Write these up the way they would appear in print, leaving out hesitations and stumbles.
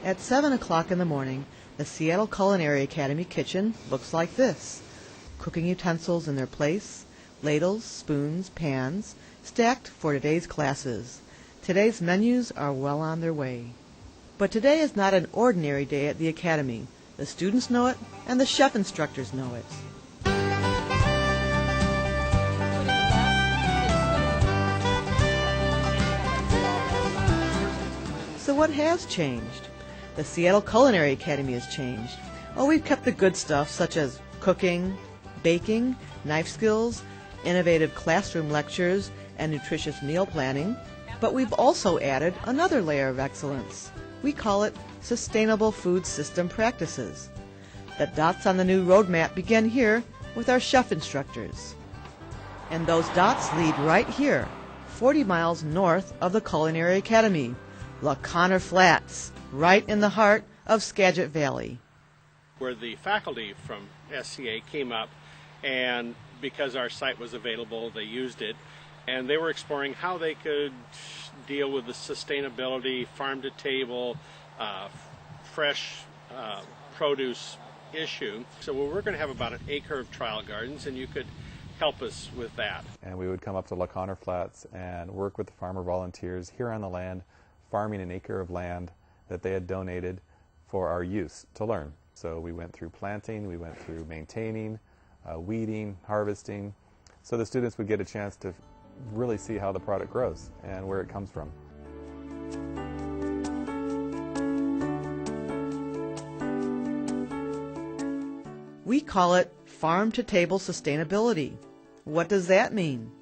At 7 o'clock in the morning, the Seattle Culinary Academy kitchen looks like this. Cooking utensils in their place, ladles, spoons, pans, stacked for today's classes. Today's menus are well on their way. But today is not an ordinary day at the Academy. The students know it, and the chef instructors know it. So what has changed? The Seattle Culinary Academy has changed. Oh, we've kept the good stuff such as cooking, baking, knife skills, innovative classroom lectures, and nutritious meal planning. But we've also added another layer of excellence. We call it Sustainable Food System Practices. The dots on the new roadmap begin here with our chef instructors. And those dots lead right here, 40 miles north of the Culinary Academy, LaConner Flats, right in the heart of Skagit Valley. Where the faculty from SCA came up, and because our site was available, they used it, and they were exploring how they could deal with the sustainability, farm-to-table, fresh produce issue. So we're going to have about an acre of trial gardens, and you could help us with that. And we would come up to LaConner Flats and work with the farmer volunteers here on the land, farming an acre of land that they had donated for our use to learn. So we went through planting, we went through maintaining, weeding, harvesting, so the students would get a chance to really see how the product grows and where it comes from. We call it farm-to-table sustainability. What does that mean?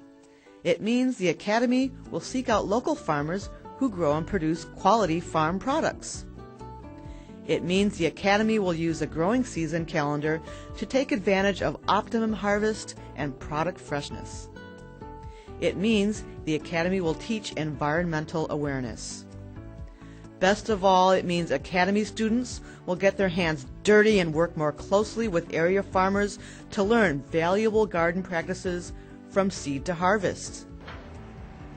It means the Academy will seek out local farmers who grow and produce quality farm products. It means the Academy will use a growing season calendar to take advantage of optimum harvest and product freshness. It means the Academy will teach environmental awareness. Best of all, it means Academy students will get their hands dirty and work more closely with area farmers to learn valuable garden practices from seed to harvest.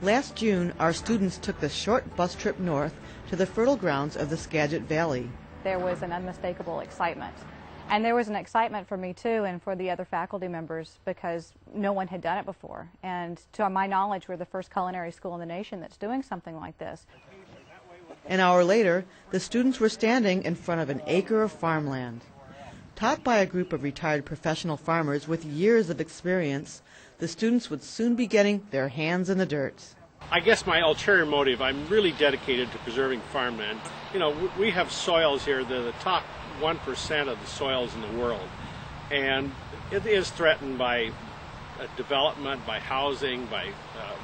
Last June, our students took the short bus trip north to the fertile grounds of the Skagit Valley. There was an unmistakable excitement. And there was an excitement for me too, and for the other faculty members, because no one had done it before. And to my knowledge, we're the first culinary school in the nation that's doing something like this. An hour later, the students were standing in front of an acre of farmland. Taught by a group of retired professional farmers with years of experience, the students would soon be getting their hands in the dirt. I guess my ulterior motive, I'm really dedicated to preserving farmland. You know, we have soils here, they're the top 1% of the soils in the world. And it is threatened by development, by housing, by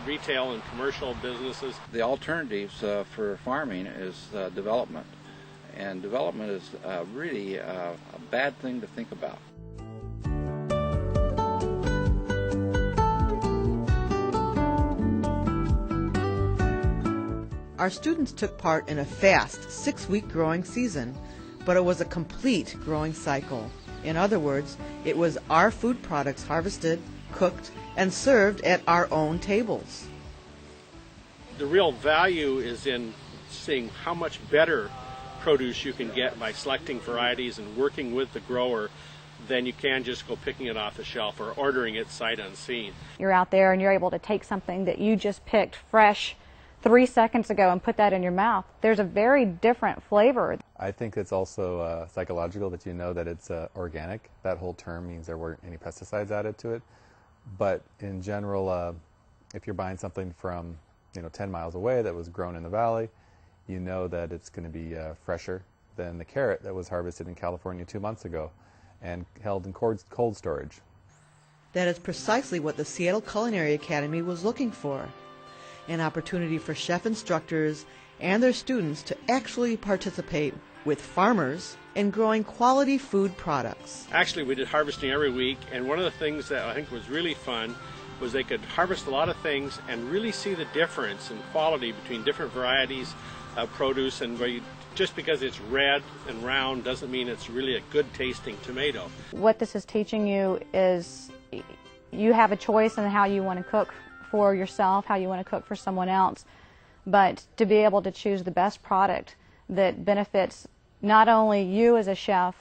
retail and commercial businesses. The alternatives for farming is development. And development is really a bad thing to think about. Our students took part in a fast 6-week growing season, but it was a complete growing cycle. In other words, it was our food products harvested, cooked, and served at our own tables. The real value is in seeing how much better produce you can get by selecting varieties and working with the grower than you can just go picking it off the shelf or ordering it sight unseen. You're out there and you're able to take something that you just picked fresh 3 seconds ago and put that in your mouth, there's a very different flavor. I think it's also psychological that you know that it's organic. That whole term means there weren't any pesticides added to it. But in general, if you're buying something from 10 miles away that was grown in the valley, you know that it's going to be fresher than the carrot that was harvested in California 2 months ago and held in cold storage. That is precisely what the Seattle Culinary Academy was looking for. An opportunity for chef instructors and their students to actually participate with farmers in growing quality food products. Actually, we did harvesting every week, and one of the things that I think was really fun was they could harvest a lot of things and really see the difference in quality between different varieties of produce, and where just because it's red and round doesn't mean it's really a good tasting tomato. What this is teaching you is you have a choice in how you want to cook for yourself, how you want to cook for someone else, but to be able to choose the best product that benefits not only you as a chef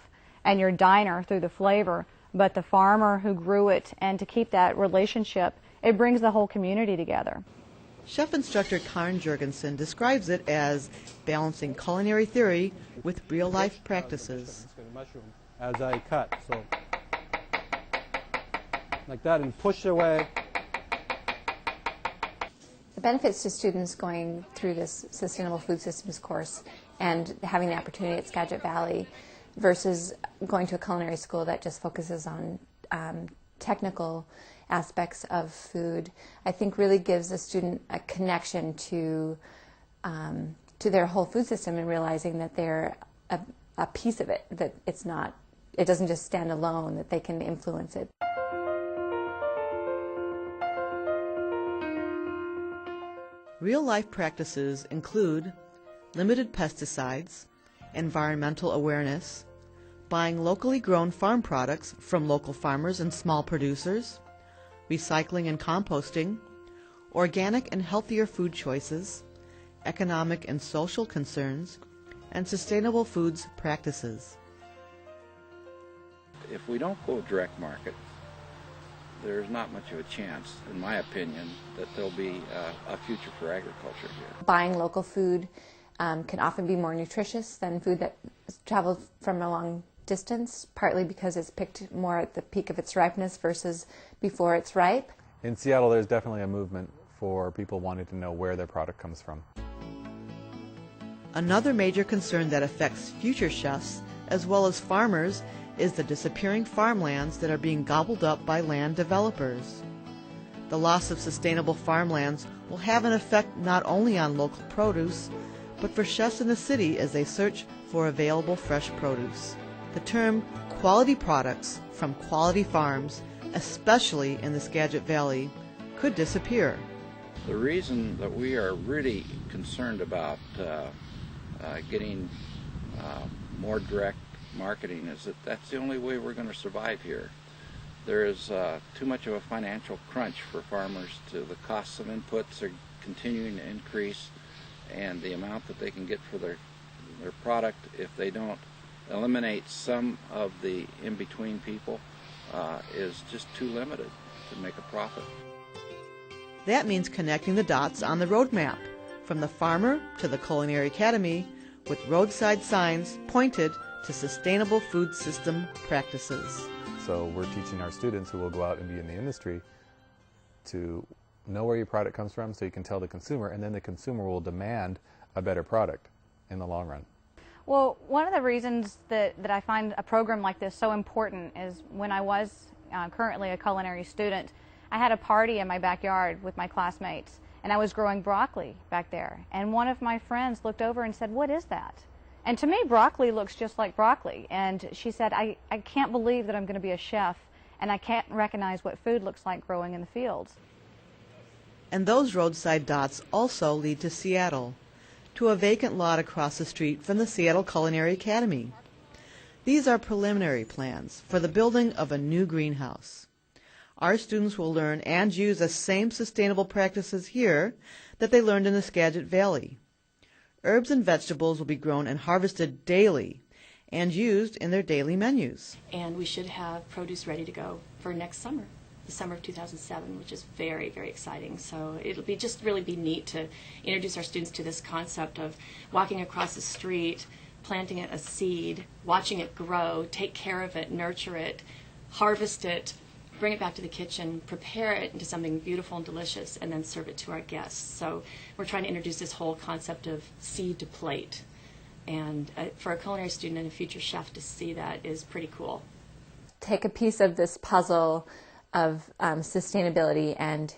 and your diner through the flavor, but the farmer who grew it, and to keep that relationship, it brings the whole community together. Chef instructor Karen Jurgensen describes it as balancing culinary theory with real-life practices. As I cut, so like that, and push it away. The benefits to students going through this Sustainable Food Systems course and having the opportunity at Skagit Valley versus going to a culinary school that just focuses on technical aspects of food, I think really gives a student a connection to their whole food system, and realizing that they're a piece of it, that it doesn't just stand alone, that they can influence it. Real-life practices include limited pesticides, environmental awareness, buying locally grown farm products from local farmers and small producers, recycling and composting, organic and healthier food choices, economic and social concerns, and sustainable foods practices. If we don't go direct market, there's not much of a chance, in my opinion, that there'll be a future for agriculture here. Buying local food can often be more nutritious than food that travels from a long distance, partly because it's picked more at the peak of its ripeness versus before it's ripe. In Seattle, there's definitely a movement for people wanting to know where their product comes from. Another major concern that affects future chefs, as well as farmers, is the disappearing farmlands that are being gobbled up by land developers. The loss of sustainable farmlands will have an effect not only on local produce, but for chefs in the city as they search for available fresh produce. The term quality products from quality farms, especially in the Skagit Valley, could disappear. The reason that we are really concerned about getting more direct marketing is that that's the only way we're going to survive here. There is too much of a financial crunch for farmers. The costs of inputs are continuing to increase, and the amount that they can get for their product, if they don't eliminate some of the in-between people, is just too limited to make a profit. That means connecting the dots on the roadmap, from the farmer to the Culinary Academy, with roadside signs pointed to sustainable food system practices. So we're teaching our students who will go out and be in the industry to know where your product comes from so you can tell the consumer, and then the consumer will demand a better product in the long run. Well, one of the reasons that I find a program like this so important is when I was currently a culinary student, I had a party in my backyard with my classmates, and I was growing broccoli back there. And one of my friends looked over and said, "What is that?" And to me, broccoli looks just like broccoli. And she said, I can't believe that I'm going to be a chef, and I can't recognize what food looks like growing in the fields. And those roadside dots also lead to Seattle, to a vacant lot across the street from the Seattle Culinary Academy. These are preliminary plans for the building of a new greenhouse. Our students will learn and use the same sustainable practices here that they learned in the Skagit Valley. Herbs and vegetables will be grown and harvested daily and used in their daily menus. And we should have produce ready to go for next summer. the summer of 2007, which is very, very exciting. So it'll be just really be neat to introduce our students to this concept of walking across the street, planting a seed, watching it grow, take care of it, nurture it, harvest it, bring it back to the kitchen, prepare it into something beautiful and delicious, and then serve it to our guests. So we're trying to introduce this whole concept of seed to plate. And for a culinary student and a future chef to see that is pretty cool. Take a piece of this puzzle of sustainability, and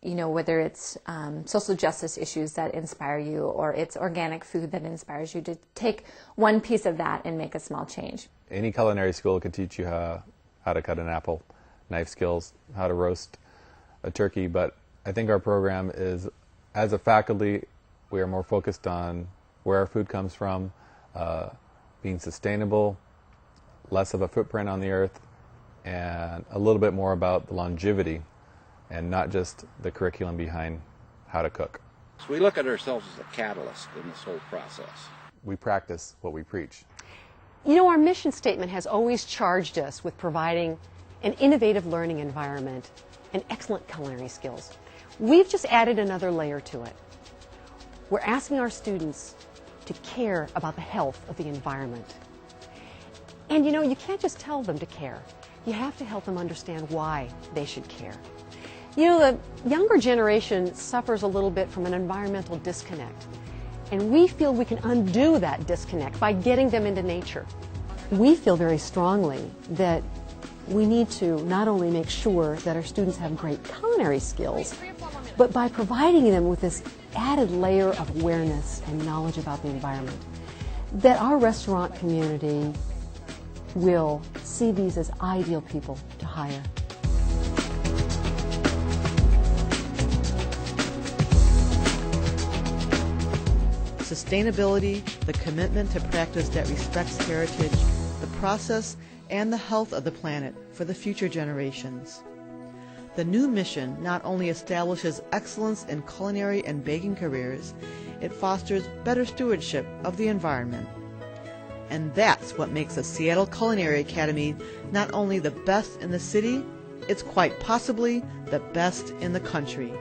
whether it's social justice issues that inspire you or it's organic food that inspires you, to take one piece of that and make a small change. Any culinary school could teach you how to cut an apple, knife skills, how to roast a turkey, but I think our program is, as a faculty, we are more focused on where our food comes from, being sustainable, less of a footprint on the earth, and a little bit more about the longevity and not just the curriculum behind how to cook. So we look at ourselves as a catalyst in this whole process. We practice what we preach. Our mission statement has always charged us with providing an innovative learning environment and excellent culinary skills. We've just added another layer to it. We're asking our students to care about the health of the environment. And you can't just tell them to care. You have to help them understand why they should care. The younger generation suffers a little bit from an environmental disconnect. And we feel we can undo that disconnect by getting them into nature. We feel very strongly that we need to not only make sure that our students have great culinary skills, but by providing them with this added layer of awareness and knowledge about the environment, that our restaurant community will see these as ideal people to hire. Sustainability, the commitment to practice that respects heritage, the process, and the health of the planet for the future generations. The new mission not only establishes excellence in culinary and baking careers, it fosters better stewardship of the environment. And that's what makes the Seattle Culinary Academy not only the best in the city, it's quite possibly the best in the country.